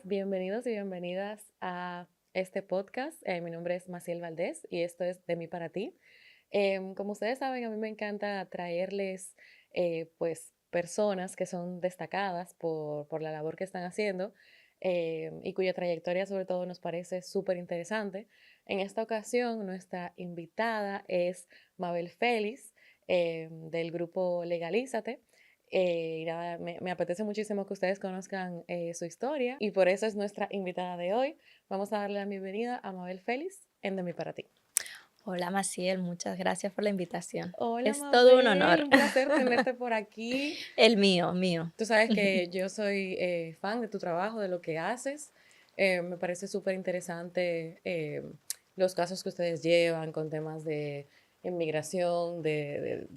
bienvenidos y bienvenidas a este podcast. Mi nombre es Maciel Valdés y esto es De mí para ti. Como ustedes saben, a mí me encanta traerles pues personas que son destacadas por la labor que están haciendo y cuya trayectoria sobre todo nos parece súper interesante. En esta ocasión, nuestra invitada es Mabel Félix del grupo Legalízate. Y nada, me apetece muchísimo que ustedes conozcan su historia y por eso es nuestra invitada de hoy. Vamos a darle la bienvenida a Mabel Félix en De mí para ti. Hola Maciel, muchas gracias por la invitación. Hola Es todo un Mabel, honor. un placer tenerte por aquí. El mío. Tú sabes que yo soy fan de tu trabajo, de lo que haces. Me parece súper interesante los casos que ustedes llevan con temas de inmigración, de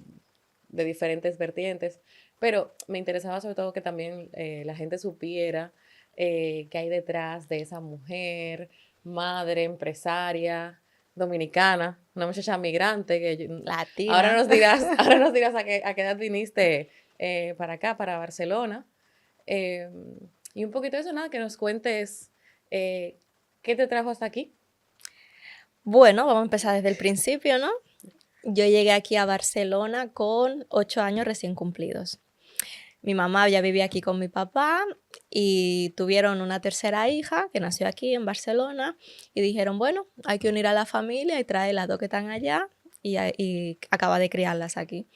diferentes vertientes, pero me interesaba sobre todo que también la gente supiera qué hay detrás de esa mujer, madre, empresaria, dominicana, una muchacha migrante ahora Latina. nos dirás, ahora nos dirás a qué edad viniste para acá, para Barcelona. Eh, y un poquito de eso, nada, que nos cuentes qué te trajo hasta aquí. Bueno, vamos a empezar desde el principio, ¿no? Yo llegué aquí a Barcelona con 8 años recién cumplidos. Mi mamá ya vivía aquí con mi papá y tuvieron una tercera hija que nació aquí en Barcelona y dijeron, bueno, hay que unir a la familia y traer las dos que están allá y acaba de criarlas aquí.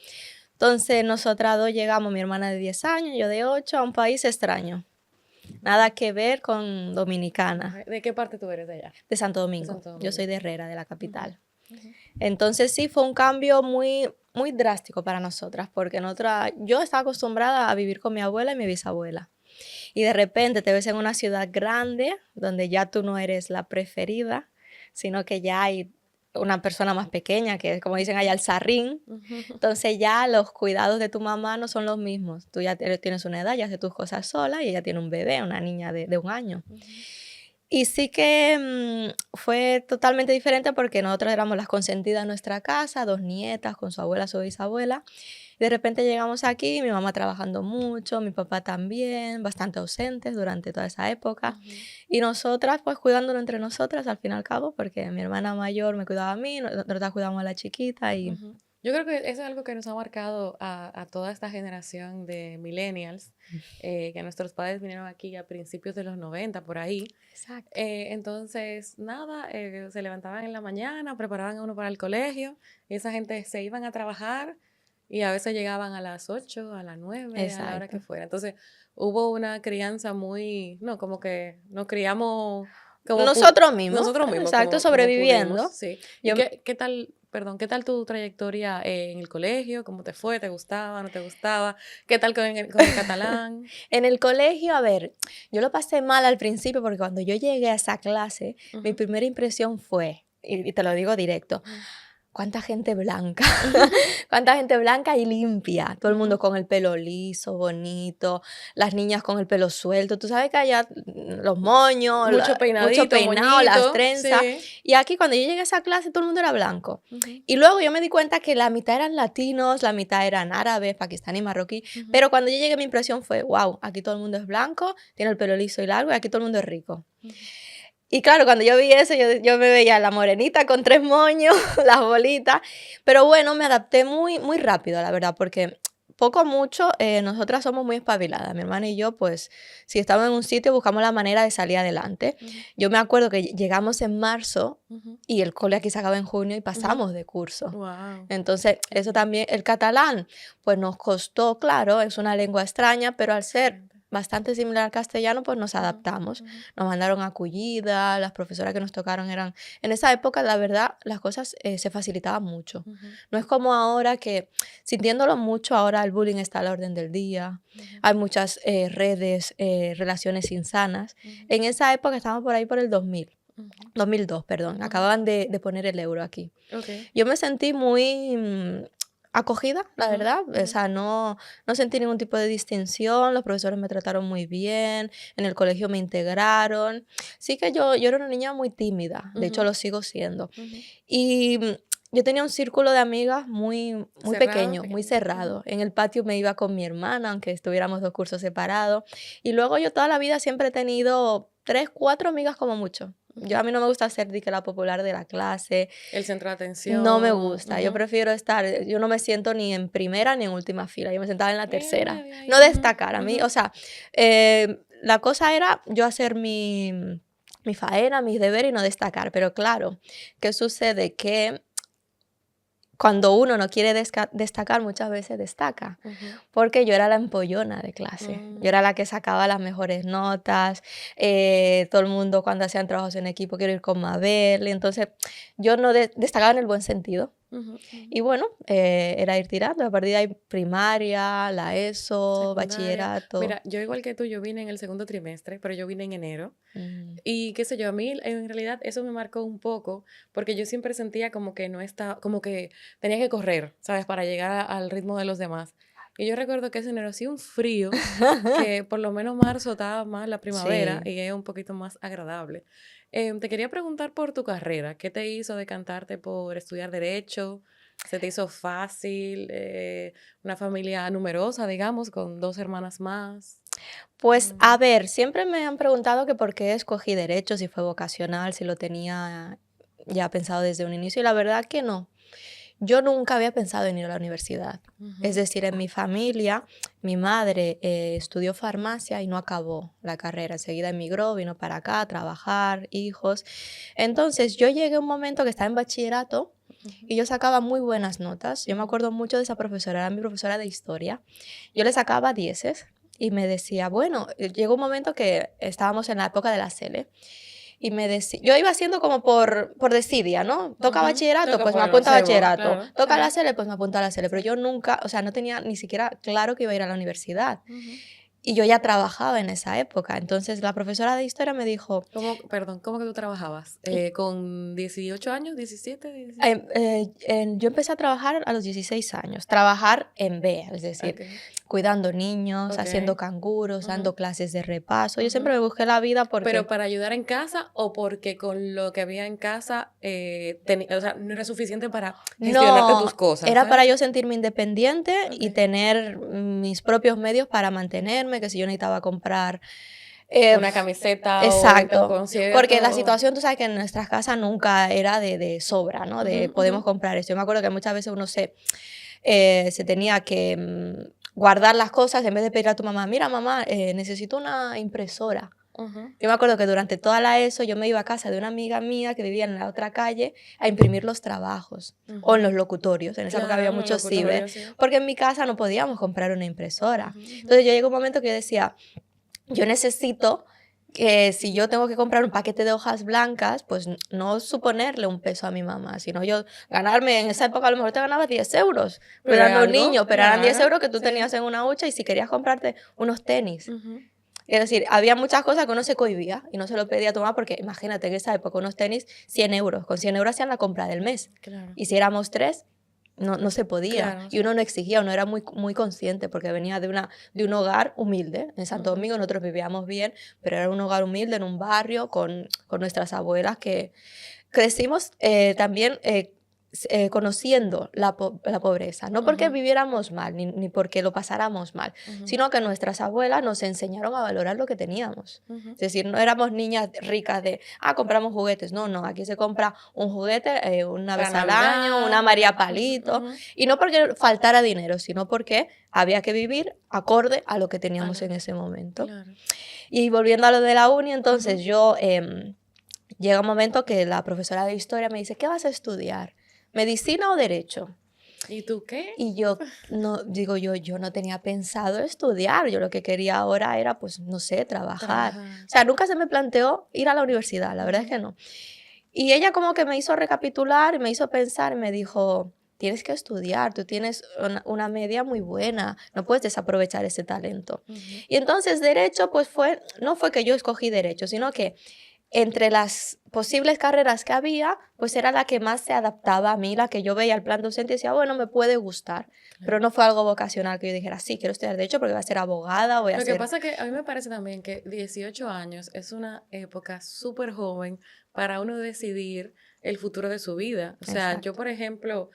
Entonces nosotras dos llegamos, mi hermana de 10 años, yo de 8, a un país extraño. Nada que ver con Dominicana, ¿De qué parte tú eres de allá? de Santo De Domingo. Santo Yo Domingo. soy de Herrera, de la Ujú, capital. ujú. Entonces sí, fue un cambio muy drástico para nosotras, porque yo estaba acostumbrada a vivir con mi abuela y mi bisabuela. Y de repente te ves en una ciudad grande, donde ya tú no eres la preferida, sino que ya hay una persona más pequeña, que es como dicen allá, el zarrín. Ujú. Entonces ya los cuidados de tu mamá no son los mismos. Tú ya tienes una edad, ya haces tus cosas sola y ella tiene un bebé, una niña de 1 año. Ujú. Y sí que fue totalmente diferente porque nosotros éramos las consentidas en nuestra casa, 2 nietas con su abuela, su bisabuela. Y de repente llegamos aquí, mi mamá trabajando mucho, mi papá también, bastante ausentes durante toda esa época. Ujú. Y nosotras, pues cuidándolo entre nosotras al fin y al cabo, porque mi hermana mayor me cuidaba a mí, nosotras cuidamos a la chiquita y Ujú. Yo creo que eso es algo que nos ha marcado a toda esta generación de millennials, que nuestros padres vinieron aquí a principios de los 90 por ahí. exacto. Entonces, nada, se levantaban en la mañana, preparaban a uno para el colegio, y esa gente se iban a trabajar y a veces llegaban a las 8 a las 9 a la hora que Exacto. fuera. Entonces, hubo una crianza muy, no, como que nos criamos como Nosotros mismos, nosotros mismos, exacto, como pudimos, sobreviviendo. sí. ¿Y Yo, qué tal, perdón, qué tal tu trayectoria en el colegio? ¿Cómo te fue? ¿Te gustaba? ¿No te gustaba? ¿Qué tal con el catalán? en el colegio, a ver, yo lo pasé mal al principio porque cuando yo llegué a esa clase, mi Ujú, primera impresión fue, y te lo digo directo, ujú, cuánta gente blanca, ujú, cuánta gente blanca y limpia, todo el mundo ujú. con el pelo liso, bonito, las niñas con el pelo suelto, tú sabes que allá los moños, Mucho mucho peinadito, peinado, las moñito, trenzas, sí. y aquí cuando yo llegué a esa clase todo el mundo era blanco. Ujú, Y luego yo me di cuenta que la mitad eran latinos, la mitad eran árabes, pakistaní, marroquí, ujú, pero cuando yo llegué mi impresión fue, wow, aquí todo el mundo es blanco, tiene el pelo liso y largo y aquí todo el mundo es rico. ujú. Y claro, cuando yo vi eso, yo me veía la morenita con 3 moños, las bolitas, pero bueno, me adapté muy rápido, la verdad, porque poco o mucho, nosotras somos muy espabiladas. Mi hermana y yo, pues, si estamos en un sitio, buscamos la manera de salir adelante. Ujú, Yo me acuerdo que llegamos en marzo ujú, y el cole aquí se acaba en junio y ujú. pasamos de curso. Guau, Entonces, eso ujú, también, el catalán, pues nos costó, claro, es una lengua extraña, pero al ser diferente. bastante similar al castellano, pues nos Ujú, adaptamos. ujú, Nos mandaron acogida, las profesoras que nos tocaron eran... En esa época, la verdad, las cosas se facilitaban mucho. ujú, No es como ahora que, sintiéndolo mucho, ahora el bullying está a la orden del día. ujú, Hay muchas redes, relaciones insanas. ujú, En esa época estábamos por ahí por el 2000, ujú, 2002, perdón. ujú. Acababan de poner el euro aquí. Ok. Yo me sentí muy acogida, la Ujú, verdad. O ujú, sea, no sentí ningún tipo de distinción. Los profesores me trataron muy bien. En el colegio me integraron. Sí que yo era una niña muy tímida. De hecho, ujú, lo sigo siendo. ujú, Y yo tenía un círculo de amigas muy Cerrado, pequeño, muy pequeñito. cerrado. En el patio me iba con mi hermana, aunque estuviéramos 2 cursos separados. Y luego yo toda la vida siempre he tenido 3, 4 amigas como mucho. A mí no me gusta ser de que la popular de la clase, El centro de no me atención. gusta. Yo prefiero estar, yo no me siento ni en primera ni en última fila, yo me sentaba en la Mira, tercera. de ahí. No destacar, a mí, o sea, la cosa era yo hacer mi faena, mis deberes y no destacar. Pero claro, ¿qué sucede? Que cuando uno no quiere destacar, muchas veces destaca, Ujú. porque yo era la empollona de clase, yo era Mm. la que sacaba las mejores notas, todo el mundo cuando hacían trabajos en equipo, quiero ir con Mabel, y entonces yo no destacaba en el buen sentido. Ujú, ujú. Y bueno, era ir tirando, a partir de ahí primaria, la ESO, Secundaria. bachillerato. Mira, yo igual que tú, yo vine en el segundo trimestre, pero yo vine en enero. Mm, Y qué sé yo, a mí en realidad eso me marcó un poco, porque yo siempre sentía como que no estaba, como que tenía que correr, ¿sabes? Para llegar al ritmo de los demás. Y yo recuerdo que ese enero hacía un frío, que por lo menos marzo estaba más la primavera sí. y es un poquito más agradable. Te quería preguntar por tu carrera, ¿qué te hizo decantarte por estudiar derecho? ¿Se te hizo fácil? Una familia numerosa, digamos, con dos hermanas más. Pues a Mm, ver, siempre me han preguntado que por qué escogí derecho, si fue vocacional, si lo tenía ya pensado desde un inicio, y la verdad que no. Yo nunca había pensado en ir a la universidad. Es ujú, decir, en mi familia, mi madre estudió farmacia y no acabó la carrera. Enseguida emigró, vino para acá a trabajar, hijos. Entonces yo llegué a un momento que estaba en bachillerato ujú, y yo sacaba muy buenas notas. Yo me ujú. acuerdo mucho de esa profesora, era mi profesora de historia. Yo le sacaba dieces y me decía, bueno, llegó un momento que estábamos en la época de la SELE y me decía, yo iba haciendo como por desidia, ¿no? Toca Ujú. bachillerato, Toca pues me por lo apunto a hacemos, bachillerato. claro, Toca la sí, SELE, pues me apunto a la SELE. Pero sí. yo nunca, o sea, no tenía ni siquiera claro que iba a ir a la universidad. Ujú. Y yo ya trabajaba en esa época. Entonces la profesora de historia me dijo, Perdón, ¿cómo que tú trabajabas? ¿Con 18 años, 17, 16? yo empecé a trabajar a los 16 años, trabajar en B, es decir, Ok, cuidando niños, ok. haciendo canguros, Ujú, dando clases de repaso. Yo siempre ujú. me busqué la vida ¿Pero porque para ayudar en casa o porque con lo que había en casa, o sea, no era suficiente para gestionarte tus no, cosas, era para ¿sabes? yo sentirme independiente Ok. y tener mis propios medios para mantenerme, que si yo necesitaba comprar. Una camiseta o un Exacto, porque la concierto. situación, tú sabes que en nuestras casas nunca era de sobra, ¿no? Ujú, De ujú. podemos comprar esto. Yo me acuerdo que muchas veces uno se tenía que guardar las cosas en vez de pedir a tu mamá, mira mamá, necesito una impresora. Ujú, Yo me acuerdo que durante toda la ESO yo me iba a casa de una amiga mía que vivía en la otra calle a imprimir los trabajos o en los ujú. locutorios. En esa época había Claro, los muchos ciber, locutorios, sí. porque en mi casa no podíamos comprar una impresora. Ujú, ujú. Entonces yo llegó un momento que yo decía, yo necesito que si yo tengo que comprar un paquete de hojas blancas, pues no suponerle un peso a mi mamá, sino yo ganarme, en esa época a lo mejor te ganabas 10 euros Pero es cuidando a un algo, niño, pero eran 10 claro, euros que tú tenías sí. en una hucha y si querías comprarte unos tenis. Ujú, Es decir, había muchas cosas que uno se cohibía y no se lo pedía a tu mamá porque imagínate en esa época unos tenis 100 euros, con 100 euros hacían la compra del mes. claro, Y si éramos tres, no se podía. claro, Y sí. uno no exigía, uno era muy consciente porque venía de un hogar humilde. En Santo Ujú, Domingo nosotros vivíamos bien, pero era un hogar humilde en un barrio con nuestras abuelas que crecimos también conociendo la pobreza, no porque ujú, viviéramos mal, ni porque lo pasáramos mal, ujú, sino que nuestras abuelas nos enseñaron a valorar lo que teníamos. ujú. Es decir, no éramos niñas ricas de, compramos juguetes. No, no, aquí se compra un juguete una Para vez al año, una Navidad, María ujú, Palito, ujú. y no porque faltara dinero, sino porque había que vivir acorde a lo que teníamos en Ala, ese momento. claro. Y volviendo a lo de la uni, Ujú. entonces yo llega un momento que la profesora de historia me dice, ¿qué vas a estudiar? ¿Medicina o derecho? ¿Y tú qué? Y yo no, digo yo no tenía pensado estudiar, yo lo que quería ahora era, pues, no sé, trabajar. Trabajar. O sea, nunca se me planteó ir a la universidad, la verdad es Ujú, que no. Y ella como que me hizo recapitular y me hizo pensar y me dijo, tienes que estudiar, tú tienes una media muy buena, no puedes desaprovechar ese talento. ujú. Y entonces derecho, pues no fue que yo escogí derecho, sino que entre las posibles carreras que había, pues era la que más se adaptaba a mí, la que yo veía el plan docente y decía, bueno, me puede gustar, pero Claro. no fue algo vocacional que yo dijera, sí, quiero estudiar derecho porque voy a ser abogada, voy a Lo que ser... pasa que a mí me parece también que 18 años es una época súper joven para uno decidir el futuro de su vida. O sea, yo, Exacto. por ejemplo,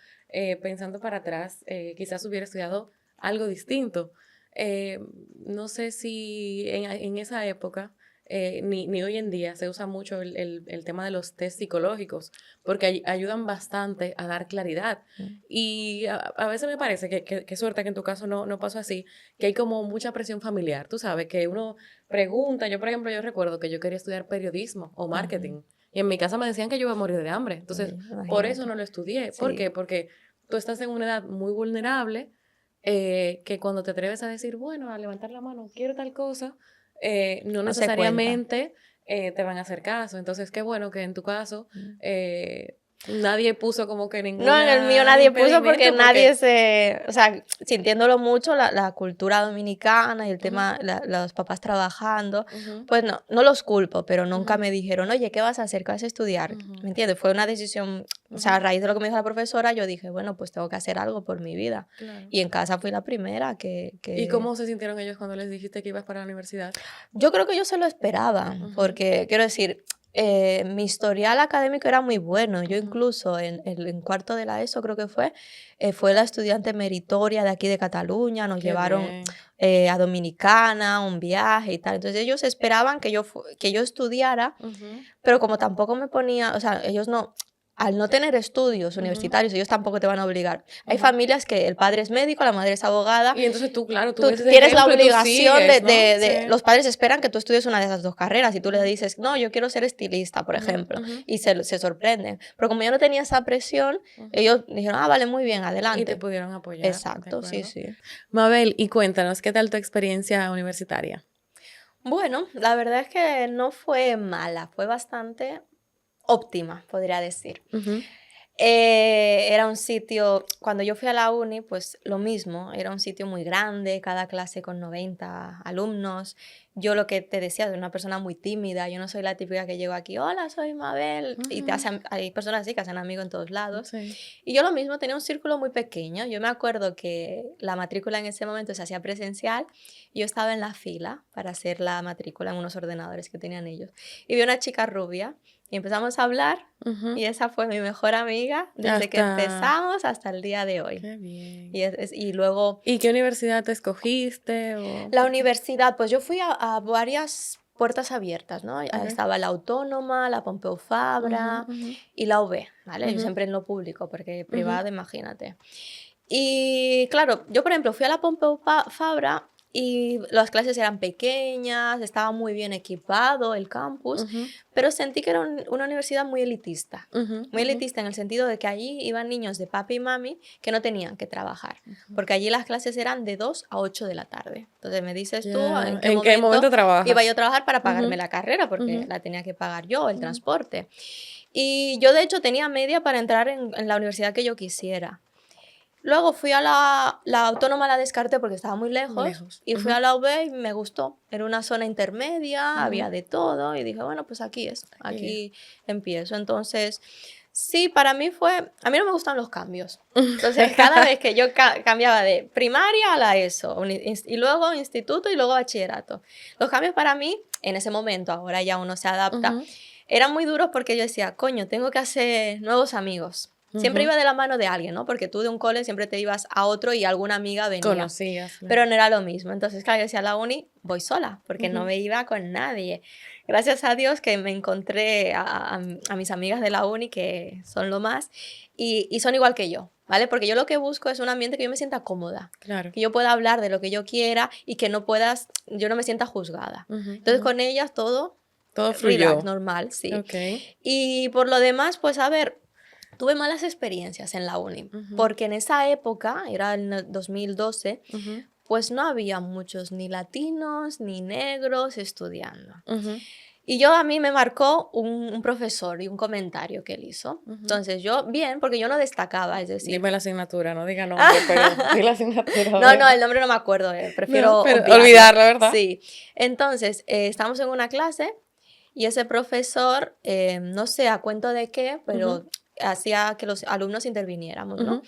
pensando para atrás, quizás hubiera estudiado algo distinto. Eh, no sé si en esa época, ni hoy en día, se usa mucho el tema de los test psicológicos, porque ayudan bastante a dar claridad. Mm. Y a veces me parece que suerte que en tu caso no pasó así, que hay como mucha presión familiar, tú sabes, que uno pregunta. Yo, por ejemplo, yo recuerdo que yo quería estudiar periodismo o Ujú. marketing, y en mi casa me decían que yo iba a morir de hambre. Oye, Entonces, por eso imagínate. no lo estudié. ¿Por Sí. qué? Porque tú estás en una edad muy vulnerable, que cuando te atreves a decir, bueno, a levantar la mano, quiero tal cosa, no No se cuenta. necesariamente te van a hacer caso. Entonces, qué bueno que en tu caso Mm. nadie puso como que No, en el mío ningún nadie puso porque impedimento, nadie porque... se, o sea, sintiéndolo mucho, la cultura dominicana y el Ujú, tema, los papás trabajando, ujú, pues no los culpo, pero nunca ujú, me dijeron, oye, ¿qué vas a hacer? ¿Qué vas a estudiar? ujú, ¿Me entiendes? Fue una decisión, o sea, a ujú, raíz de lo que me dijo la profesora, yo dije, bueno, pues tengo que hacer algo por mi vida. claro. Y en casa fui la primera ¿Y cómo se sintieron ellos cuando les dijiste que ibas para la universidad? yo creo que ellos se lo esperaban, Ujú, porque quiero decir, mi historial académico era muy bueno. Yo ujú. incluso en cuarto de la ESO creo que fue la estudiante meritoria de aquí de Cataluña, nos Qué llevaron bien. a Dominicana, un viaje y tal. Entonces ellos esperaban que yo estudiara, Ujú, pero como tampoco me ponía, o sea, ellos no, al no tener estudios ujú, universitarios, ellos tampoco te van a obligar. Hay ujú. familias que el padre es médico, la madre es abogada. Y entonces tú, claro, tú Tú ves ese tienes la ejemplo y tú obligación sigues, ¿no? Sí. los padres esperan que tú estudies una de esas dos carreras y tú le Ujú, dices, no, yo quiero ser estilista, por ujú, ejemplo, ujú, y se sorprenden. Pero como yo no tenía esa presión, ujú. ellos dijeron, ah, vale, muy bien, Y te adelante. pudieron apoyar, ¿de Exacto, sí, acuerdo? sí. Mabel, y cuéntanos, ¿qué tal tu experiencia universitaria? Bueno, la verdad es que no fue mala, fue bastante óptima, podría decir. Ujú, Era un sitio, cuando yo fui a la uni, pues lo mismo, era un sitio muy grande, cada clase con 90 alumnos. Yo lo que te decía, de una persona muy tímida, yo no soy la típica que llego aquí, hola, soy Mabel, y ujú, hay personas así que hacen amigos en todos lados. sí. Y yo lo mismo, tenía un círculo muy pequeño. Yo me acuerdo que la matrícula en ese momento se hacía presencial y yo estaba en la fila para hacer la matrícula en unos ordenadores que tenían ellos. Y vi una chica rubia y empezamos a hablar Ujú. y esa fue mi mejor amiga desde que Hasta... empezamos hasta el día de hoy. Qué bien. Y luego ¿Y qué universidad te escogiste? O... la universidad, pues yo fui a varias puertas abiertas, ¿no? Okay. Estaba la Autónoma, la Pompeu Ujú, Fabra ujú, y la UB, ¿vale? Yo ujú, siempre en lo público, porque ujú, privado, imagínate. Y claro, yo por ejemplo fui a la Pompeu Fabra y las clases eran pequeñas, estaba muy bien equipado el campus, ujú, pero sentí que era una universidad ujú, muy ujú, elitista en el sentido de que allí iban niños de papi y mami que no tenían que trabajar, ujú. porque allí las clases eran de 2 a 8 de la tarde. Entonces me dices tú Ya. en qué ¿En qué momento momento iba yo trabajas? a trabajar para pagarme Ujú, la carrera, porque ujú, la tenía que pagar yo, el ujú. transporte. Y yo de hecho tenía media para entrar en la universidad que yo quisiera. Luego fui a la Autónoma, la descarté porque estaba muy lejos, Lejos. y fui Ujú, a la UB y me gustó. Era una zona intermedia, ujú. había de todo, y dije, bueno, pues Aquí es. aquí empiezo. Entonces, sí, para mí a mí no me gustan los cambios. Entonces, cada vez que yo cambiaba de primaria a la ESO, y luego instituto y luego bachillerato, los cambios para mí, en ese momento, ahora ya uno se adapta, Ujú, eran muy duros porque yo decía, coño, tengo que hacer nuevos amigos. Siempre ujú. iba de la mano de alguien, ¿no? Porque tú de un cole siempre te ibas a otro y alguna amiga venía, Conocías, pero claro. no era lo mismo. Entonces, claro, yo decía, a la uni voy sola, porque no Ujú, me iba con nadie. Gracias a Dios que me encontré a mis amigas de la uni, que son lo más, y son igual que yo, ¿vale? Porque yo lo que busco es un ambiente que yo me sienta cómoda, claro. que yo pueda hablar de lo que yo quiera y que yo no me sienta juzgada. Ujú, Entonces, ujú. con ellas todo Todo relax, fluyó. normal, sí. Ok. Y por lo demás, pues a ver, tuve malas experiencias en la uni, Ujú, porque en esa época, era en el 2012, ujú, pues no había muchos ni latinos ni negros estudiando. ujú, Y a mí me marcó un profesor y un comentario que él hizo. ujú. Entonces yo, bien, porque yo no destacaba, es decir, Dime la asignatura, no diga nombre, pero di la asignatura, a no, el ver. nombre no me acuerdo, No, prefiero pero obviarlo. olvidarla, ¿verdad? Sí, entonces estamos en una clase y ese profesor, no sé a cuento de qué, Ujú, pero hacía que los alumnos interviniéramos, ¿no? ujú,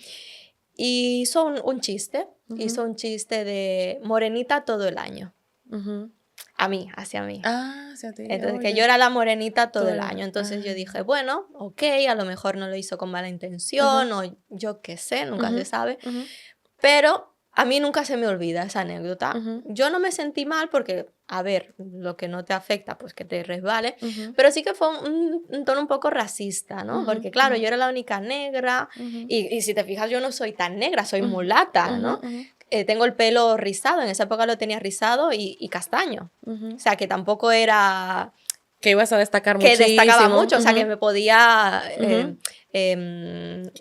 Y hizo un chiste, ujú, hizo un chiste de morenita todo el año. ujú. hacia mí. Ah, hacia ti. Entonces, que yo era la morenita todo el Todo. año. Entonces yo Ah. dije, bueno, ok, a lo mejor no lo hizo con mala intención o yo qué sé, nunca se sabe. Pero a mí nunca se me olvida esa anécdota. Yo no me sentí mal porque, a ver, lo que no te afecta, pues que te resbale. Pero sí que fue un tono un poco racista, ¿no? Porque claro, yo era la única negra y si te fijas yo no soy tan negra, soy mulata, ¿no? Tengo el pelo rizado, en esa época lo tenía rizado y castaño. O sea, que tampoco era... Que ibas a destacar que muchísimo. destacaba mucho, o sea, que me podía...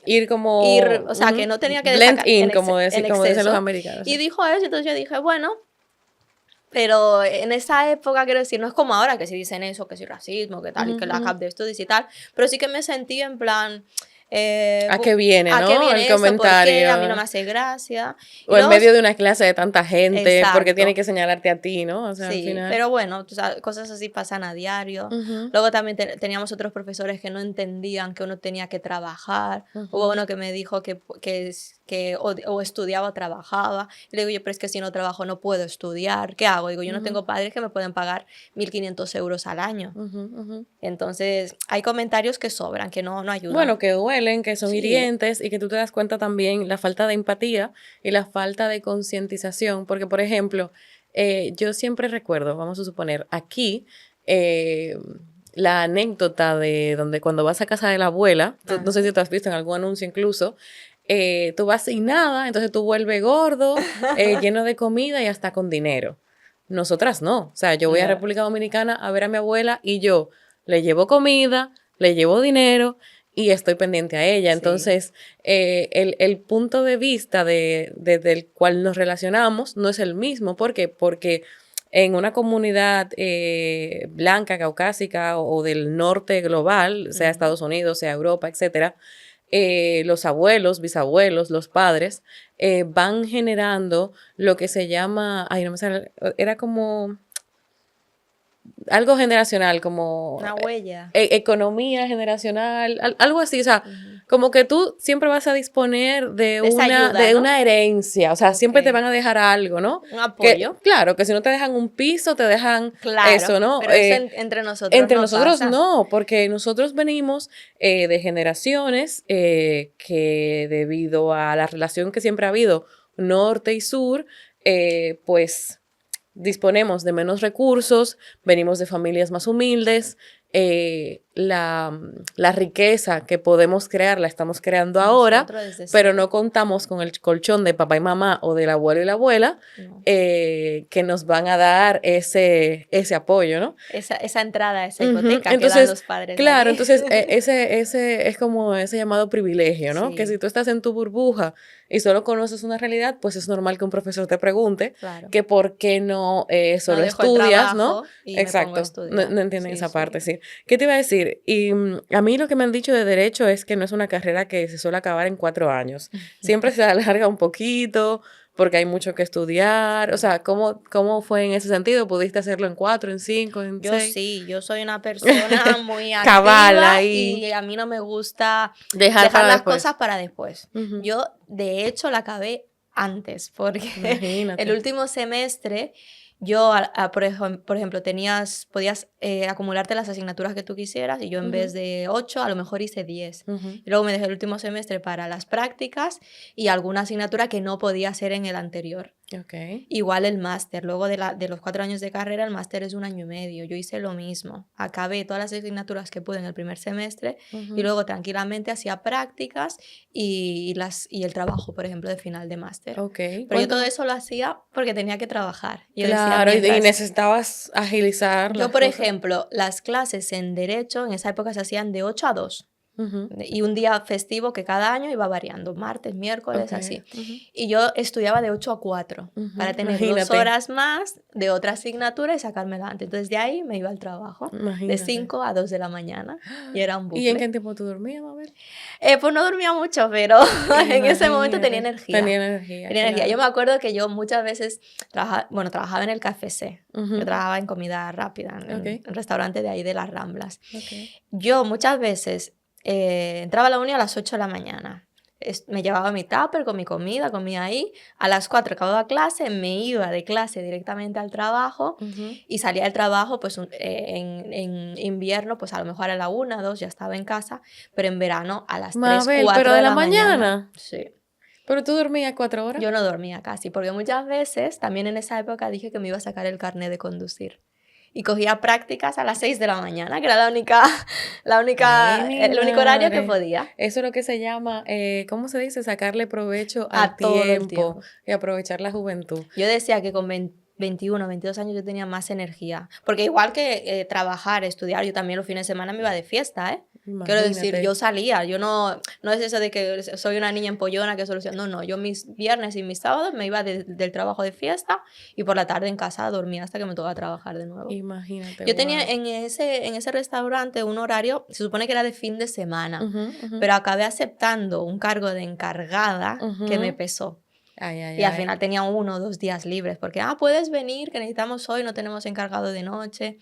ir como... o sea, que no tenía que blend destacar in, en como dicen los exceso. americanos. Y dijo eso, entonces yo dije, bueno, pero en esa época, quiero decir, no es como ahora que si dicen eso, que si racismo, que tal, y que la cap de esto y tal, pero sí que me sentí en plan... ¿A qué viene, ¿a no? qué viene El eso? comentario. ¿Por qué? A mí no me hace gracia. Y O en luego, medio de una clase de tanta gente, porque exacto. tiene que señalarte a ti, ¿no? O sea, al Sí, final... pero bueno, tú sabes, cosas así pasan a diario. Luego también teníamos otros profesores que no entendían que uno tenía que trabajar. Hubo uno que me dijo que o estudiaba o trabajaba. Y le digo yo, pero es que si no trabajo no puedo estudiar. ¿Qué hago? Digo, yo no tengo padres que me pueden pagar 1.500 euros al año. Entonces, hay comentarios que sobran, que no ayudan. Bueno, que duelen, que son Sí. hirientes y que tú te das cuenta también la falta de empatía y la falta de concientización. Porque, por ejemplo, yo siempre recuerdo, vamos a suponer, aquí, la anécdota de donde cuando vas a casa de la abuela, no sé si tú has visto en algún anuncio incluso, tú vas sin nada, entonces tú vuelves gordo, lleno de comida y hasta con dinero. Nosotras no. O sea, yo voy a República Dominicana a ver a mi abuela y yo le llevo comida, le llevo dinero y estoy pendiente a ella. Sí. Entonces, el punto de vista desde el cual nos relacionamos no es el mismo. ¿Por qué? Porque en una comunidad blanca, caucásica o del norte global, sea Estados Unidos, sea Europa, etcétera, los abuelos, bisabuelos, los padres, van generando lo que se llama, ay, no me sale, era como algo generacional, como una huella. Economía generacional, algo así, o sea, como que tú siempre vas a disponer de una herencia, o sea, siempre te van a dejar algo, ¿no? Un apoyo. Claro, que si no te dejan un piso, te dejan eso, ¿no? Pero eso entre nosotros entre no nosotros pasa. no, porque nosotros venimos de generaciones que debido a la relación que siempre ha habido norte y sur, pues disponemos de menos recursos, venimos de familias más humildes, la riqueza que podemos crear la estamos creando ahora, pero no contamos con el colchón de papá y mamá o del abuelo y la abuela que nos van a dar ese apoyo, ¿no? Esa entrada, esa hipoteca entonces, que dan los padres. Claro, entonces ese es como ese llamado privilegio, ¿no? Sí. Que si tú estás en tu burbuja y solo conoces una realidad, pues es normal que un profesor te pregunte que por qué no solo estudias, ¿no? Exacto, no entienden esa parte, sí. ¿Qué te iba a decir? Y a mí lo que me han dicho de Derecho es que no es una carrera que se suele acabar en 4 años. Siempre se alarga un poquito porque hay mucho que estudiar. O sea, ¿cómo fue en ese sentido? ¿Pudiste hacerlo en 4, en 5, en 6? Yo sí, yo soy una persona muy activa y a mí no me gusta dejar las cosas para después. Yo, de hecho, la acabé antes porque el último semestre... Yo, por ejemplo, podías acumularte las asignaturas que tú quisieras y yo en vez de 8 a lo mejor hice 10. Y luego me dejé el último semestre para las prácticas y alguna asignatura que no podía hacer en el anterior. Igual el máster, luego de los 4 años de carrera, el máster es 1 año y medio. Yo hice lo mismo, acabé todas las asignaturas que pude en el primer semestre y luego tranquilamente hacía prácticas y el trabajo, por ejemplo, de final de máster. Pero yo todo eso lo hacía porque tenía que trabajar. Yo claro, y necesitabas agilizar. Yo, por ejemplo, las clases en Derecho en esa época se hacían de 8 a 2. Y un día festivo que cada año iba variando, martes, miércoles, así. Y yo estudiaba de 8 a 4 para tener 2 horas más de otra asignatura y sacarme adelante. Entonces de ahí me iba al trabajo, de 5 a 2 de la mañana y era un bucle. ¿Y en qué tiempo tú dormías, Mabel? Pues no dormía mucho, pero en ese momento tenía energía. Tenía energía. Yo me acuerdo que yo muchas veces trabajaba en el KFC. Yo trabajaba en comida rápida, en un restaurante de ahí de las Ramblas. Yo muchas veces entraba a la uni a las 8 de la mañana. Me llevaba mi tupper con mi comida, comía ahí. A las 4 acababa clase, me iba de clase directamente al trabajo y salía del trabajo, pues en invierno, pues a lo mejor a la 1, 2 ya estaba en casa, pero en verano a las 3, Mabel, 4 pero de de la la mañana. mañana. Sí. Pero tú dormías 4 horas. Yo no dormía casi, porque muchas veces, también en esa época dije que me iba a sacar el carnet de conducir. Y cogía prácticas a las 6 de la mañana, que era Ay, mi el único horario que madre. podía. Eso es lo que se llama, ¿cómo se dice? Sacarle provecho al A todo el tiempo tiempo. y aprovechar la juventud. Yo decía que con 21, 22 años yo tenía más energía. Porque igual que trabajar, estudiar, yo también los fines de semana me iba de fiesta, ¿eh? Quiero decir, yo Imagínate. salía, yo no es eso de que soy una niña empollona que soluciona, no, yo mis viernes y mis sábados me iba del trabajo de fiesta y por la tarde en casa dormía hasta que me tocaba trabajar de nuevo. Imagínate, Yo tenía wow. en ese restaurante un horario, se supone que era de fin de semana, Ujú, ujú, pero acabé aceptando un cargo de encargada que me ujú. pesó. Ay, ay, Y al ay. final tenía 1 o 2 días libres porque, puedes venir, que necesitamos hoy, no tenemos encargado de noche.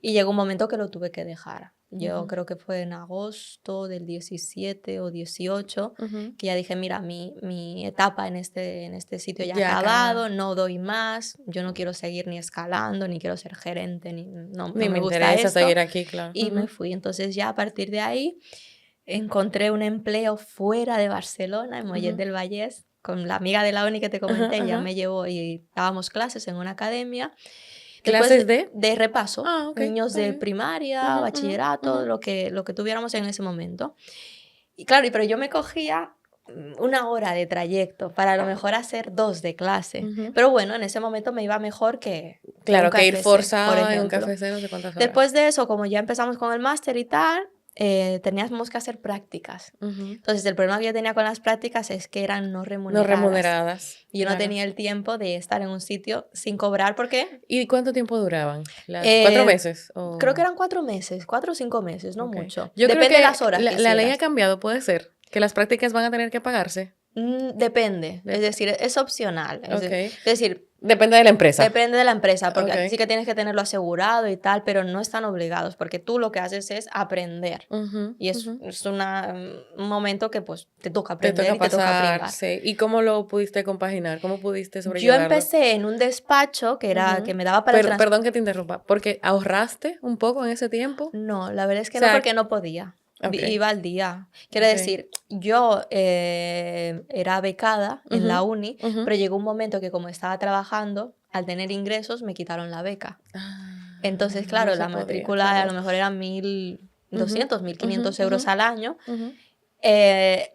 Y llegó un momento que lo tuve que dejar. Yo Ujú, creo que fue en agosto del 17 o 18 ujú. que ya dije, mira, mi etapa en este sitio ya ha Ya acá acabado, no doy más, yo no quiero seguir ni escalando, ni quiero ser gerente, no ni me me gusta interesa esto. seguir aquí, claro. Y me Ujú, fui. Entonces ya a partir de ahí encontré un empleo fuera de Barcelona, en Mollet ujú. del Vallès, con la amiga de la uni que te Ajá, comenté, ella ajá. me llevó y dábamos clases en una academia. Después ¿Clases de? de repaso, Ah, ok, niños está de bien. primaria, Ujú, ujú, bachillerato, ujú. lo que tuviéramos en ese momento. Y claro, pero yo me cogía 1 hora de trayecto para a lo mejor hacer 2 de clase. Ujú. Pero bueno, en ese momento me iba mejor que un Claro, que ir KFC, por forzada en un ejemplo. café no sé cuántas horas. Después de eso, como ya empezamos con el máster y tal, teníamos que hacer prácticas. Ujú. Entonces, el problema que yo tenía con las prácticas es que eran no No remuneradas. remuneradas, Y yo no claro. tenía el tiempo de estar en un sitio sin cobrar porque ¿Y cuánto tiempo duraban? ¿Las 4 meses? creo que O... eran 4 meses, 4 o 5 meses, no Ok. mucho. Yo creo Depende de que las horas que la ley ha hicieras. cambiado, puede ser. Que las prácticas van a tener que pagarse. Depende, es Dep- decir, es opcional. ok. Es decir, Depende de la empresa. depende de la empresa, porque sí Ok. que tienes que tenerlo asegurado y tal, pero no están obligados, porque tú lo que haces es aprender. Ujú, Y ujú. es un momento que pues te toca Te aprender toca y te toca pasar, pringar. sí. ¿Y cómo lo pudiste compaginar? ¿Cómo pudiste Yo sobrellevarlo? empecé en un despacho que Ujú. me daba para el Perdón que te interrumpa, porque ahorraste un poco en ese tiempo. O No, la verdad es que no, sea, porque no podía. ok, Iba al día. Quiero ok. decir, yo era becada en la Ujú, uni, ujú. pero llegó un momento que como estaba trabajando, al tener ingresos me quitaron la beca. Entonces, No claro, se la podía, matrícula a claro. lo mejor eran mil Ujú, doscientos, mil ujú, quinientos ujú, euros al año. ujú,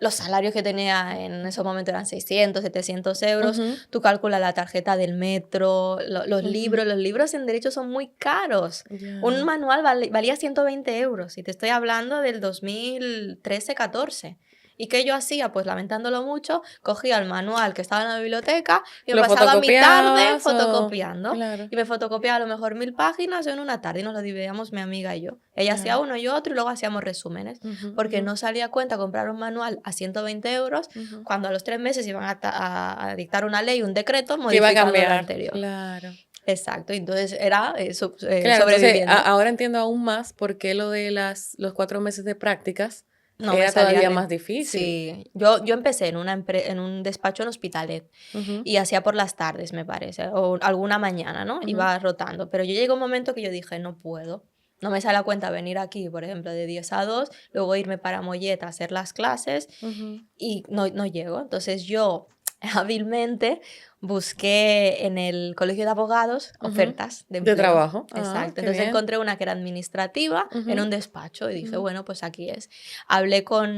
Los salarios que tenía en ese momento eran 600, 700 euros. ujú, Tú calculas la tarjeta del metro, ujú. los libros en derecho son muy caros. Un Ya. manual valía 120 euros y te estoy hablando del 2013-14. ¿Y qué yo hacía? Pues lamentándolo mucho, cogía el manual que estaba en la biblioteca y me ¿Lo pasaba mi tarde fotocopiabas o...? fotocopiando. Claro, Y me fotocopiaba a lo mejor 1000 páginas en una tarde y nos lo dividíamos mi amiga y yo. Ella hacía claro. uno y otro y luego hacíamos resúmenes Ujú, porque ujú, no salía a cuenta comprar un manual a 120 euros ujú. cuando a los 3 meses iban a dictar una ley, un decreto Que iba a modificando lo cambiar, anterior. claro. Exacto, y entonces era Claro, entonces sobreviviendo. ahora entiendo aún más por qué lo de los 4 meses de prácticas No me era salía todavía más difícil. Sí, yo empecé en un despacho en Hospitalet Ujú, y hacía por las tardes, me parece, o alguna mañana, ¿no? ujú, Iba rotando, pero yo llegué a un momento que yo dije, no puedo. No me sale a cuenta venir aquí, por ejemplo, de 10 a 2, luego irme para Mollet a hacer las clases ujú. y no llego. Entonces yo hábilmente busqué en el colegio de abogados Ujú. ofertas de De empleo. trabajo. Ah, Exacto. qué Entonces bien. encontré una que era administrativa en Ujú, un despacho y dije, ujú, bueno, pues aquí es. Hablé con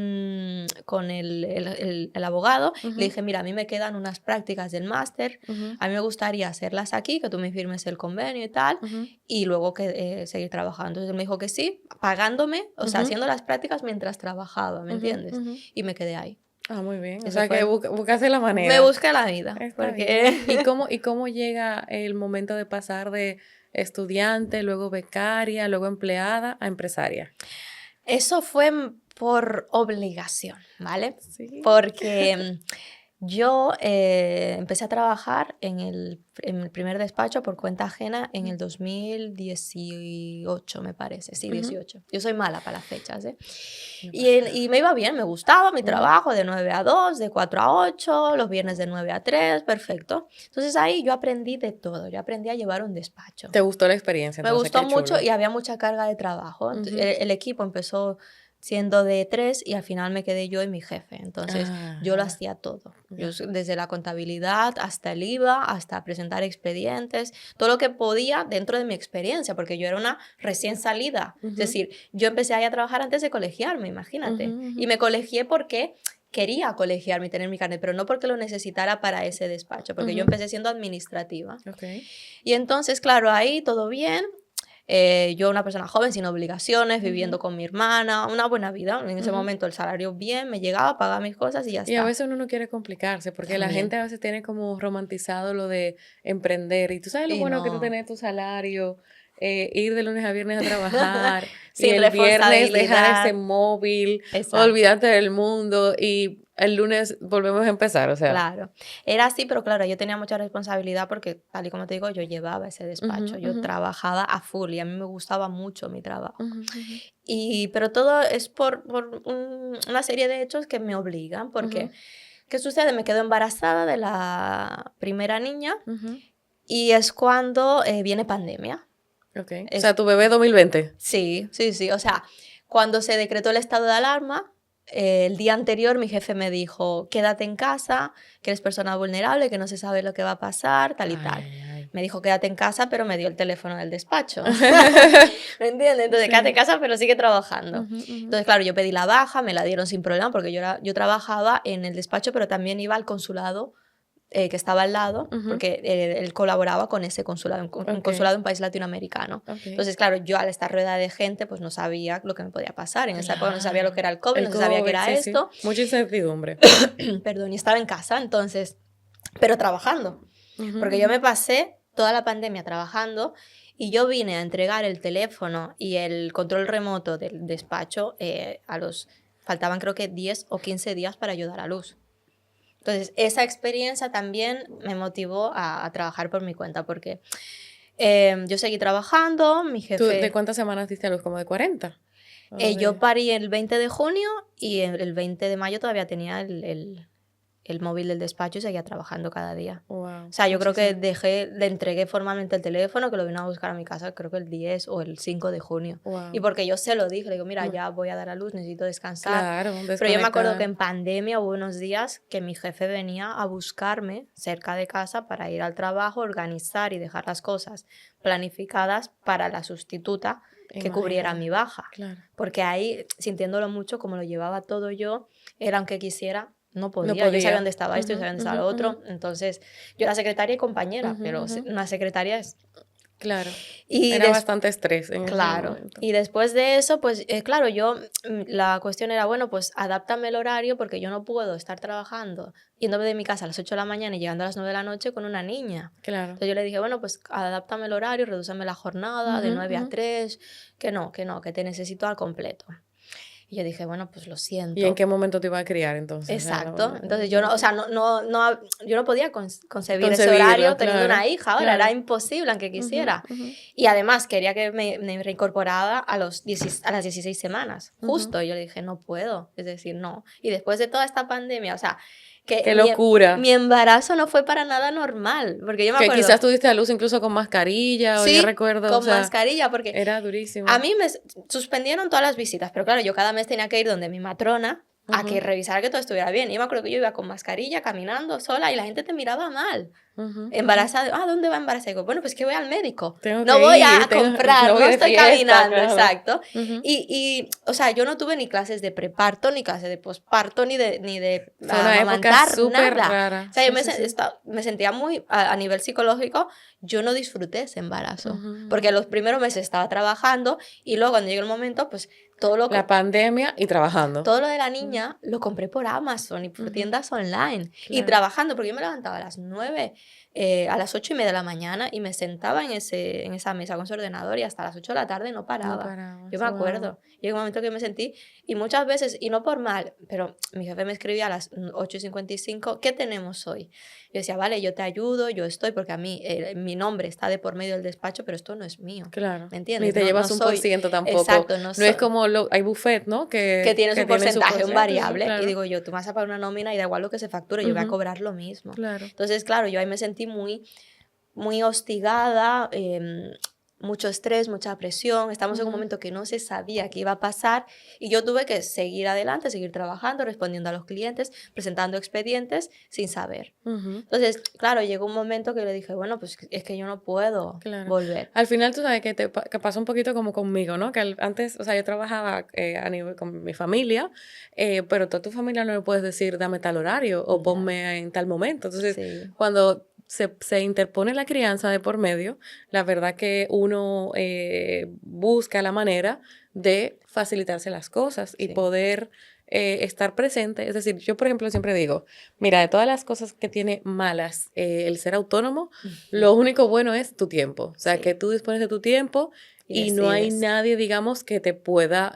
el abogado, le ujú, dije, mira, a mí me quedan unas prácticas del máster, ujú, a mí me gustaría hacerlas aquí, que tú me firmes el convenio y tal, ujú, y luego seguir trabajando. Entonces él me dijo que sí, pagándome, o sea, ujú, haciendo las prácticas mientras trabajaba, ¿me ujú, entiendes? ujú. Y me quedé ahí. Ah, muy bien. O Eso sea que fue. buscaste la Me manera. busqué la vida, Está bien. porque ¿Y cómo llega el momento de pasar de estudiante, luego becaria, luego empleada a empresaria? eso fue por obligación, ¿vale? Sí. Porque Yo empecé a trabajar en el primer despacho por cuenta ajena en el 2018, me parece. Sí, 18. Yo soy mala para las fechas, ¿eh? Y me iba bien, me gustaba mi trabajo de 9 a 2, de 4 a 8, los viernes de 9 a 3, perfecto. Entonces ahí yo aprendí de todo, yo aprendí a llevar un despacho. ¿Te gustó la experiencia? Me Entonces, gustó qué mucho chulo. y había mucha carga de trabajo. El equipo empezó siendo de 3 y al final me quedé yo y mi jefe. Entonces yo lo hacía todo. Yo, desde la contabilidad hasta el IVA, hasta presentar expedientes, todo lo que podía dentro de mi experiencia, porque yo era una recién salida. Es decir, yo empecé ahí a trabajar antes de colegiarme, imagínate. Y me colegié porque quería colegiarme y tener mi carnet, pero no porque lo necesitara para ese despacho, porque yo empecé siendo administrativa. Y entonces, claro, ahí todo bien. Yo una persona joven, sin obligaciones, viviendo con mi hermana, una buena vida. En ese momento el salario bien, me llegaba, pagaba mis cosas y ya está. Y a veces uno no quiere complicarse, porque la gente a veces tiene como romantizado lo de emprender. Y tú sabes lo bueno que tú tenés tu salario, ir de lunes a viernes a trabajar, y sin el viernes dejar responsabilidad. ese móvil, Exacto. olvidarte del mundo, y el lunes volvemos a empezar, o sea. Claro, era así, pero claro, yo tenía mucha responsabilidad porque, tal y como te digo, yo llevaba ese despacho, yo trabajaba a full y a mí me gustaba mucho mi trabajo. Pero todo es por una serie de hechos que me obligan, porque, ¿qué sucede? Me quedo embarazada de la primera niña y es cuando viene pandemia. O sea, tu bebé 2020. Sí, o sea, cuando se decretó el estado de alarma, el día anterior mi jefe me dijo, quédate en casa, que eres persona vulnerable, que no se sabe lo que va a pasar, tal y tal. Me dijo, quédate en casa, pero me dio el teléfono del despacho. ¿Me entiendes? Entonces, quédate en casa, pero sigue trabajando. Entonces, claro, yo pedí la baja, me la dieron sin problema, porque yo trabajaba en el despacho, pero también iba al consulado que estaba al lado, porque él colaboraba con ese consulado, un consulado en un país latinoamericano. Entonces, claro, yo al estar rodeada de gente, pues no sabía lo que me podía pasar. En esa época no sabía lo que era el COVID, no sabía qué era esto. Mucha incertidumbre. Perdón, y estaba en casa, entonces, pero trabajando. Porque yo me pasé toda la pandemia trabajando y yo vine a entregar el teléfono y el control remoto del despacho faltaban creo que 10 o 15 días para ayudar a luz. Entonces, esa experiencia también me motivó a trabajar por mi cuenta, porque yo seguí trabajando, mi jefe... ¿Tú de cuántas semanas diste a luz? ¿Como de 40? Yo parí el 20 de junio y el 20 de mayo todavía tenía el móvil del despacho y seguía trabajando cada día. Wow, o sea, yo creo que le entregué formalmente el teléfono, que lo vino a buscar a mi casa, creo que el 10 o el 5 de junio. Y porque yo se lo dije, le digo, mira, ya voy a dar a luz, necesito descansar. Claro, pero yo me acuerdo que en pandemia hubo unos días que mi jefe venía a buscarme cerca de casa para ir al trabajo, organizar y dejar las cosas planificadas para la sustituta que cubriera mi baja. Claro. Porque ahí, sintiéndolo mucho, como lo llevaba todo yo, era aunque quisiera... No podía. Yo sabía dónde estaba esto, yo sabía dónde estaba lo otro. Entonces, yo era secretaria y compañera, pero una secretaria es... Claro. Era bastante estrés en ese momento. Y después de eso, pues, claro, la cuestión era, bueno, pues, adáptame el horario porque yo no puedo estar trabajando, yéndome de mi casa a las 8 de la mañana y llegando a las 9 de la noche con una niña. Claro. Entonces yo le dije, bueno, pues, adáptame el horario, redúceme la jornada de 9 a 3, que te necesito al completo. Y yo dije, bueno, pues lo siento. ¿Y en qué momento te iba a criar entonces? Exacto. Entonces yo yo no podía concebir ese horario teniendo una hija. Ahora era imposible aunque quisiera. Y además quería que me reincorporara a las 16 semanas. Justo. Y yo le dije, no puedo. Es decir, no. Y después de toda esta pandemia, o sea... ¡Qué locura! Mi embarazo no fue para nada normal, porque yo me acuerdo... Que quizás tuviste a luz incluso con mascarilla, sí, o yo recuerdo... con mascarilla, porque... Era durísimo. A mí me suspendieron todas las visitas, pero claro, yo cada mes tenía que ir donde mi matrona a que revisara que todo estuviera bien. Y yo me acuerdo que yo iba con mascarilla, caminando sola, y la gente te miraba mal. Embarazada, ¿dónde va embarazada? Digo, bueno, pues que voy al médico. No voy a comprar, no estoy caminando, claro. Exacto. O sea, yo no tuve ni clases de preparto, ni clases de posparto, ni de fue una época súper rara. O sea, yo me sentía muy, a nivel psicológico, yo no disfruté ese embarazo. Porque los primeros meses estaba trabajando y luego cuando llegó el momento, pues todo lo que... La pandemia y trabajando. Todo lo de la niña lo compré por Amazon y por tiendas online. Y Claro. trabajando, porque yo me levantaba a las 9, a las 8:30 de la mañana y me sentaba en esa mesa con su ordenador y hasta las 8 de la tarde no paraba. No parabas, Yo me wow. acuerdo. Y en un momento que me sentí, y muchas veces, y no por mal, pero mi jefe me escribía a las 8:55, ¿qué tenemos hoy? Yo decía, vale, yo te ayudo, yo estoy, porque a mí mi nombre está de por medio del despacho, pero esto no es mío. Claro. ¿Me entiendes? Ni te llevas no un soy, por ciento tampoco. exacto, No es como hay buffet, ¿no? que tienes un porcentaje, un variable. Claro. Y digo yo, tú me vas a pagar una nómina y da igual lo que se facture, yo voy a cobrar lo mismo. Claro. Entonces, claro, yo ahí me sentí muy hostigada, mucho estrés, mucha presión. Estamos en un momento que no se sabía qué iba a pasar y yo tuve que seguir adelante, seguir trabajando, respondiendo a los clientes, presentando expedientes sin saber. Entonces, claro, llegó un momento que le dije, bueno, pues es que yo no puedo volver. Al final tú sabes que pasó un poquito como conmigo, ¿no? Que antes, o sea, yo trabajaba a nivel con mi familia, pero toda tu familia no le puedes decir, dame tal horario o ponme en tal momento. Entonces, cuando se interpone la crianza de por medio, la verdad que uno busca la manera de facilitarse las cosas y poder estar presente. Es decir, yo por ejemplo siempre digo, mira, de todas las cosas que tiene malas el ser autónomo, lo único bueno es tu tiempo. O sea, que tú dispones de tu tiempo y no hay nadie, digamos, que te pueda,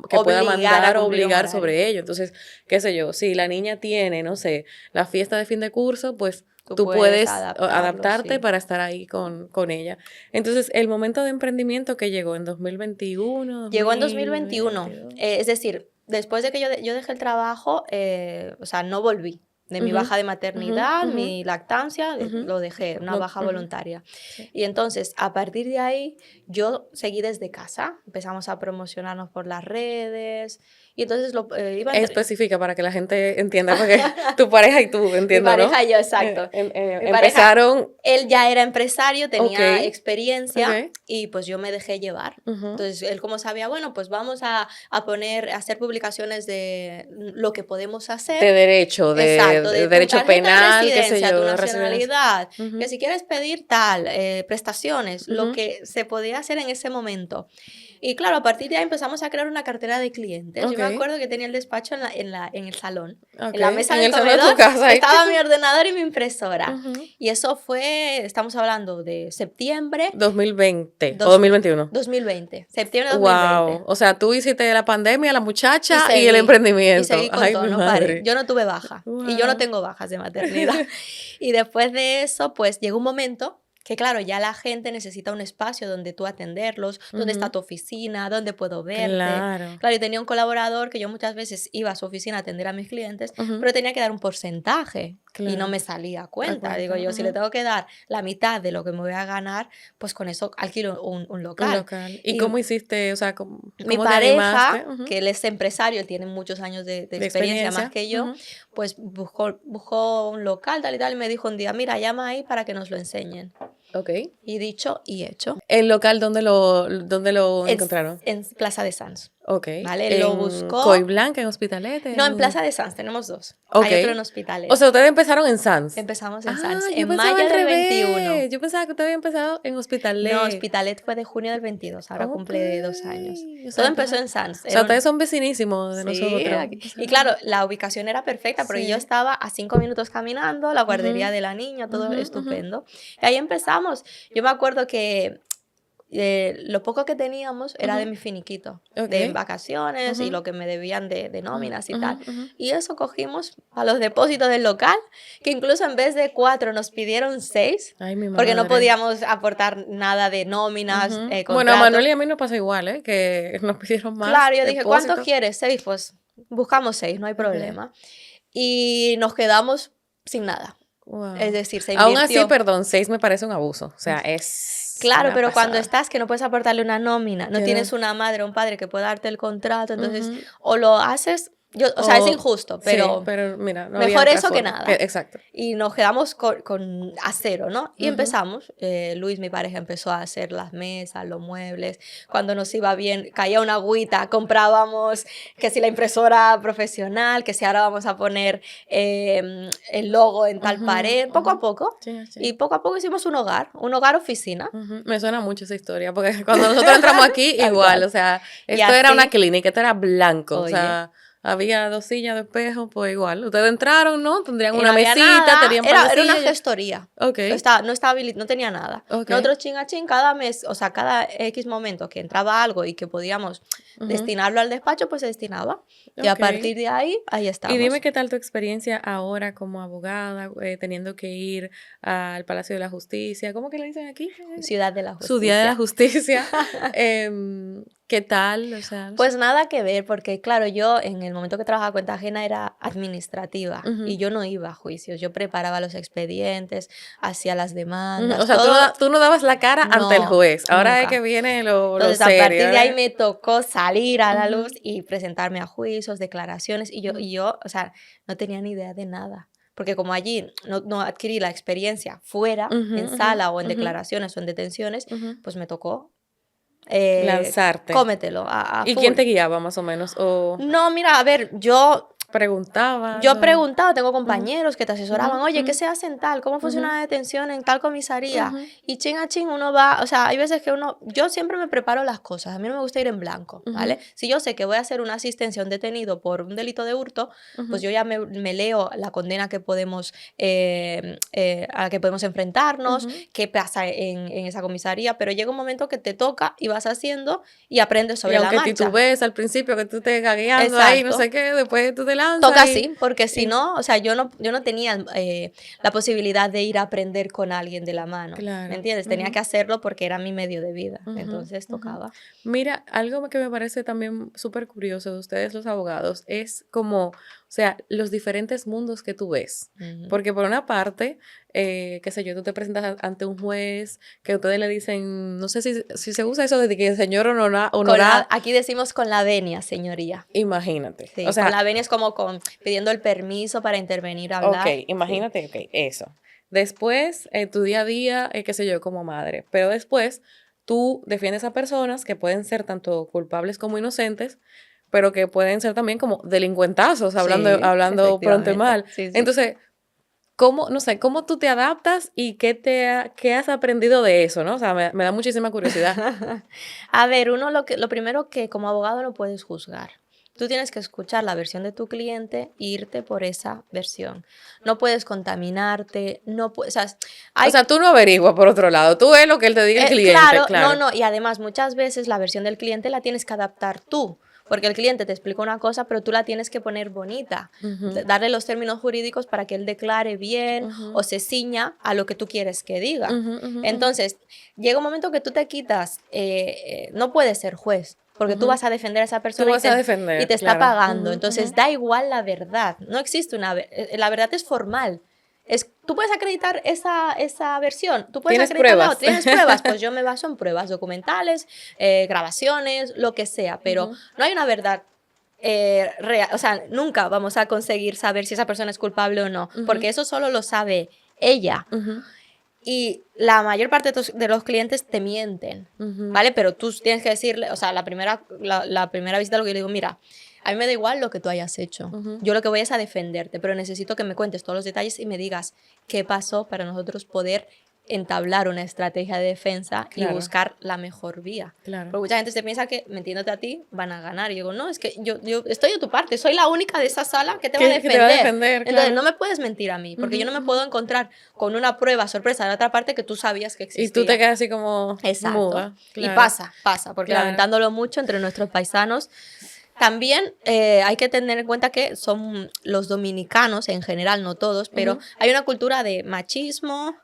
pueda mandar o obligar sobre ello. Entonces, qué sé yo, si la niña tiene, no sé, la fiesta de fin de curso, pues tú puedes adaptarte para estar ahí con ella. Entonces, el momento de emprendimiento que llegó en 2021. Llegó en 2021. Es decir, después de que yo dejé el trabajo, o sea, no volví. De mi baja de maternidad, mi lactancia, lo dejé, una baja voluntaria. Sí. Y entonces, a partir de ahí, yo seguí desde casa. Empezamos a promocionarnos por las redes. Y entonces específica para que la gente entienda, porque tu pareja y tú, entiendo, mi pareja y yo, exacto. Empezaron... Pareja, él ya era empresario, tenía experiencia y pues yo me dejé llevar. Entonces él como sabía, bueno, pues vamos a hacer publicaciones de lo que podemos hacer. De derecho, de derecho penal, qué sé yo. Tu nacionalidad, que si quieres pedir tal, prestaciones, lo que se podía hacer en ese momento. Y claro, a partir de ahí empezamos a crear una cartera de clientes. Yo me acuerdo que tenía el despacho en el salón. En la mesa del comedor estaba mi ordenador y mi impresora. Y eso fue, estamos hablando de septiembre. 2020 o 2021. 2020, septiembre de 2020. Wow, o sea, tú hiciste la pandemia, la muchacha y el emprendimiento. Y seguí con todo, no paré. Yo no tuve baja. Y yo no tengo bajas de maternidad. Y después de eso, pues llegó un momento que claro, ya la gente necesita un espacio donde tú atenderlos, donde está tu oficina, donde puedo verte. Claro, yo tenía un colaborador que yo muchas veces iba a su oficina a atender a mis clientes, pero tenía que dar un porcentaje y no me salía a cuenta. Digo yo, si le tengo que dar la mitad de lo que me voy a ganar, pues con eso alquilo un local. ¿Y cómo hiciste? O sea, ¿cómo mi pareja, que él es empresario, él tiene muchos años de experiencia más que yo, pues buscó un local, tal y tal, y me dijo un día, mira, llama ahí para que nos lo enseñen. Y dicho y hecho. ¿El local dónde lo encontraron? En Plaza de Sanz. ¿Vale? Lo buscó. ¿Coy Blanca, en Hospitalet? No, en Plaza de Sanz, tenemos dos. Hay otro en Hospitalet. O sea, ustedes empezaron en Sanz. Empezamos en Sanz, en mayo del 21. Yo pensaba que ustedes habían empezado en Hospitalet. No, Hospitalet fue de junio del 22, ahora cumple 2 años. O sea, todo empezó en Sanz. O sea, ustedes son vecinísimos de nosotros. Y claro, la ubicación era perfecta porque yo estaba a 5 minutos caminando, la guardería de la niña, todo estupendo. Y ahí empezamos. Yo me acuerdo que lo poco que teníamos era de mi finiquito, de vacaciones y lo que me debían de nóminas y tal. Y eso cogimos a los depósitos del local, que incluso en vez de 4 nos pidieron 6, porque no podíamos aportar nada de nóminas, Bueno, a Manuel y a mí nos pasó igual, que nos pidieron más. Claro, yo dije, ¿cuánto quieres? 6, pues buscamos 6, no hay problema. Y nos quedamos sin nada. Wow. Es decir, se invirtió. Aún así, perdón, 6 me parece un abuso. O sea, es... Claro, pero cuando estás que no puedes aportarle una nómina, no tienes una madre o un padre que pueda darte el contrato, entonces o lo haces O sea, es injusto, pero, sí, pero mira, no había mejor otra eso que forma. nada. Exacto. Y nos quedamos a cero, ¿no? Y Ujú. empezamos, Luis, mi pareja, empezó a hacer las mesas, los muebles. Cuando nos iba bien, caía una agüita, comprábamos que si la impresora profesional, que si ahora vamos a poner el logo en tal Ujú, pared, poco a ujú. poco. Sí, sí. Y poco a poco hicimos un hogar oficina. Ujú. Me suena mucho esa historia, porque cuando nosotros entramos aquí, Tal igual, cual. o sea, Y esto era una así, clínica, esto era blanco, o oye, sea, había 2 sillas de espejo, pues igual. Ustedes entraron, ¿no? Tendrían y no una había mesita, nada, tenían un par de era una sillas ya. gestoría. Ok, No tenía nada. ok. Nosotros chin a chin cada mes, o sea, cada X momento que entraba algo y que podíamos Ujú, destinarlo al despacho, pues se destinaba. Y a ok. partir de ahí Y dime estamos. qué tal tu experiencia ahora como abogada, teniendo que ir al Palacio de la Justicia. ¿Cómo que le dicen aquí? Ciudad de la Su Día de la Justicia. Justicia. ¿Qué tal? O sea, no sé. Pues nada que ver, porque claro, yo en el momento que trabajaba cuenta ajena era administrativa Ujú, y yo no iba a juicios, yo preparaba los expedientes, hacía las ujú. O demandas, sea, todo, tú no dabas la cara ante el no, juez. Ahora es que nunca. viene lo Entonces, a serio, partir de ahí ¿verdad? me tocó salir a la luz Ujú, y presentarme a juicios, declaraciones, ujú, o sea, no tenía ni idea de nada. Porque como allí no adquirí la experiencia fuera, ujú, en ujú, sala o en ujú, declaraciones o en detenciones, ujú. pues me tocó Lanzarte. cómetelo a ¿Y quién full. te guiaba más o menos? ¿O No, mira, a ver, yo preguntabas? he preguntado, tengo Ujú, compañeros que te ujú, asesoraban, oye, ¿qué ujú, se hace en tal? ¿Cómo ujú, funciona la detención en tal comisaría? ujú, Y chin a chin uno va, o sea, hay veces que yo siempre me preparo las cosas, a mí no me gusta ir en blanco, ¿vale? ujú, Si yo sé que voy a hacer una asistencia a un detenido por un delito de hurto, pues ujú, yo ya me leo la condena a la que podemos enfrentarnos, ujú. qué pasa en esa comisaría, pero llega un momento que te toca y vas haciendo y aprendes Y sobre la aunque marcha. titubees al principio, que tú estés gagueando ahí, no sé Exacto. qué, después tú te lanzas Toca y, así, porque si y no, o sea, yo no tenía la posibilidad de ir a aprender con alguien de la mano, ¿me claro. entiendes? Tenía Ujú, que hacerlo porque era mi medio de vida, ujú, entonces ujú. tocaba. Mira, algo que me parece también súper curioso de ustedes los abogados es como, o sea, los diferentes mundos que tú ves. Ujú. Porque por una parte, qué sé yo, tú te presentas ante un juez, que ustedes le dicen, no sé si se usa eso de que el señor Aquí decimos con la venia, señoría. imagínate. O Sí, con sea, la venia es como pidiendo el permiso para intervenir, ok, hablar. Sí. imagínate, ok, eso. Después, tu día a día, qué sé yo, como madre. Pero después, tú defiendes a personas que pueden ser tanto culpables como inocentes, pero que pueden ser también como delincuentazos, Sí, hablando pronto y efectivamente. mal. Sí, sí. Entonces, ¿cómo, no sé, cómo tú te adaptas y qué has aprendido de eso, ¿no? O sea, me da muchísima curiosidad. A ver, lo primero que como abogado no puedes juzgar. Tú tienes que escuchar la versión de tu cliente e irte por esa versión. No puedes contaminarte, no puedes, o sea, O hay, sea, tú no averiguas por otro lado, tú ves lo que él te diga el cliente, claro, no, claro. no, y además muchas veces la versión del cliente la tienes que adaptar tú, porque el cliente te explica una cosa, pero tú la tienes que poner bonita, Ujú, darle los términos jurídicos para que él declare bien ujú, o se ciña a lo que tú quieres que diga. ujú, ujú, ujú, Entonces, llega un momento que tú te quitas, no puedes ser juez. Porque tú ujú. vas a defender a esa Tú persona vas a y defender, te está claro. pagando. Ujú, Entonces, ujú. da igual la verdad. No existe la verdad es formal. Tú puedes acreditar esa versión, tú puedes ¿Tienes acreditar la otra. pruebas? ¿Tienes pruebas? Pues yo me baso en pruebas documentales, grabaciones, lo que sea, pero Ujú, no hay una verdad real. O sea, nunca vamos a conseguir saber si esa persona es culpable o no, ujú, porque eso solo lo sabe ella. ujú, Y la mayor parte de los clientes te mienten, ujú, ¿vale? Pero tú tienes que decirle, o sea, la primera visita lo que yo le digo, mira, a mí me da igual lo que tú hayas hecho. ujú. Yo lo que voy es a defenderte, pero necesito que me cuentes todos los detalles y me digas qué pasó para nosotros poder entablar una estrategia de defensa y Claro, buscar la mejor vía. claro. Porque mucha gente se piensa que metiéndote a ti van a ganar. Y digo, no, es que yo estoy de tu parte, soy la única de esa sala que te va a Que te va a defender. defender, Entonces, no claro. me puedes mentir a mí, porque Ujú, yo no me ujú. puedo encontrar con una prueba sorpresa de la otra parte que tú sabías que Y tú te existía. quedas así como Exacto. muda, Y claro, pasa, porque claro. lamentándolo mucho entre nuestros paisanos, también hay que tener en cuenta que son los dominicanos, en general, no todos, pero Ujú, hay una cultura de machismo,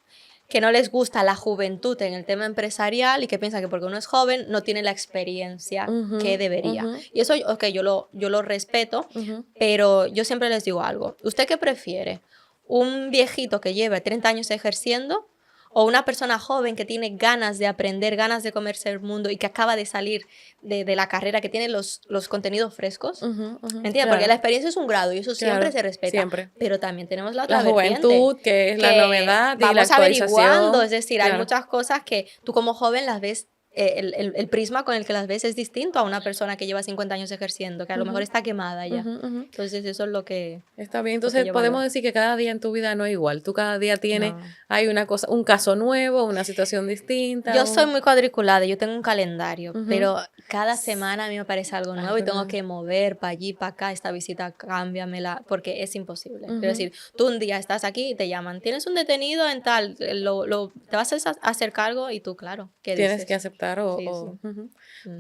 que no les gusta la juventud en el tema empresarial y que piensan que porque uno es joven no tiene la experiencia ujú, que debería. ujú, Y eso, ok, yo lo respeto, ujú. pero yo siempre les digo algo. ¿Usted qué prefiere? ¿Un viejito que lleve 30 años ejerciendo O una persona joven que tiene ganas de aprender, ganas de comerse el mundo y que acaba de salir de la carrera, que tiene los contenidos frescos. ¿Entiendes? claro. Porque la experiencia es un grado y eso siempre Claro, se respeta. siempre. Pero también tenemos la otra La vertiente. juventud, que es la novedad y la Vamos actualización. averiguando, es decir, hay Claro. muchas cosas que tú como joven las ves, el prisma con el que las ves es distinto a una persona que lleva 50 años ejerciendo, que a lo mejor está quemada ya. Entonces eso es lo que... Está bien, entonces yo podemos valoro. decir que cada día en tu vida no es igual. Tú cada día tienes, No. hay una cosa, un caso nuevo, una situación distinta. Yo soy muy cuadriculada, yo tengo un calendario, Ujú. pero cada semana a mí me aparece algo nuevo y tengo ¿verdad? que mover para allí, para acá, esta visita cámbiamela, porque es imposible. Ujú. Quiero decir, tú un día estás aquí y te llaman, tienes un detenido en tal, te vas a hacer cargo y tú, claro, ¿qué Tienes dices? que aceptar Sí, sí. ujú. Ujú.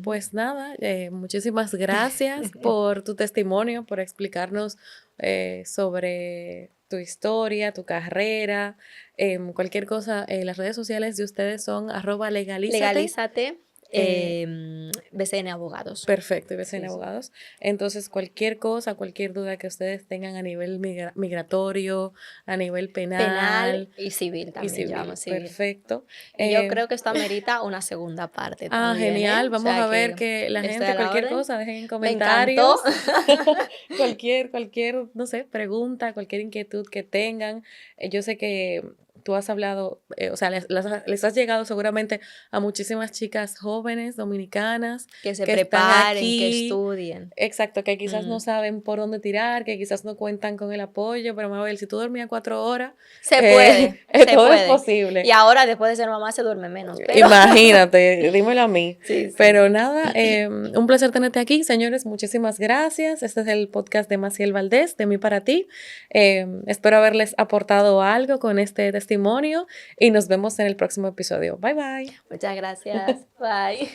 Pues nada, muchísimas gracias por tu testimonio, por explicarnos sobre tu historia, tu carrera, cualquier cosa. Las redes sociales de ustedes son @legalízate. Legalízate, BCN Abogados. Perfecto, y BCN Sí, sí. Abogados. Entonces, cualquier cosa, cualquier duda que ustedes tengan a nivel migratorio, a nivel Penal y civil y también civil, llevamos civil. perfecto. Y yo creo que esto amerita una segunda parte también, Genial. O Vamos sea a ver que que la estoy gente, a la cualquier orden. cosa, dejen en Me encantó. comentarios. cualquier, no sé, pregunta, cualquier inquietud que tengan. Yo sé que tú has hablado, o sea, les has llegado seguramente a muchísimas chicas jóvenes dominicanas Que se que están preparen, que aquí. estudien. Exacto, que quizás no Mm. saben por dónde tirar, que quizás no cuentan con el apoyo, pero Mabel, si tú dormías 4 horas, Se puede, se todo es puede. posible. Y ahora, después de ser mamá, se duerme menos. Pero... Imagínate, dímelo a mí. Sí, sí. Pero nada, un placer tenerte aquí, señores. Muchísimas gracias. Este es el podcast de Maciel Valdés, de mí para ti. Espero haberles aportado algo con este testimonio y nos vemos en el próximo episodio. Bye, bye. Muchas gracias. Bye.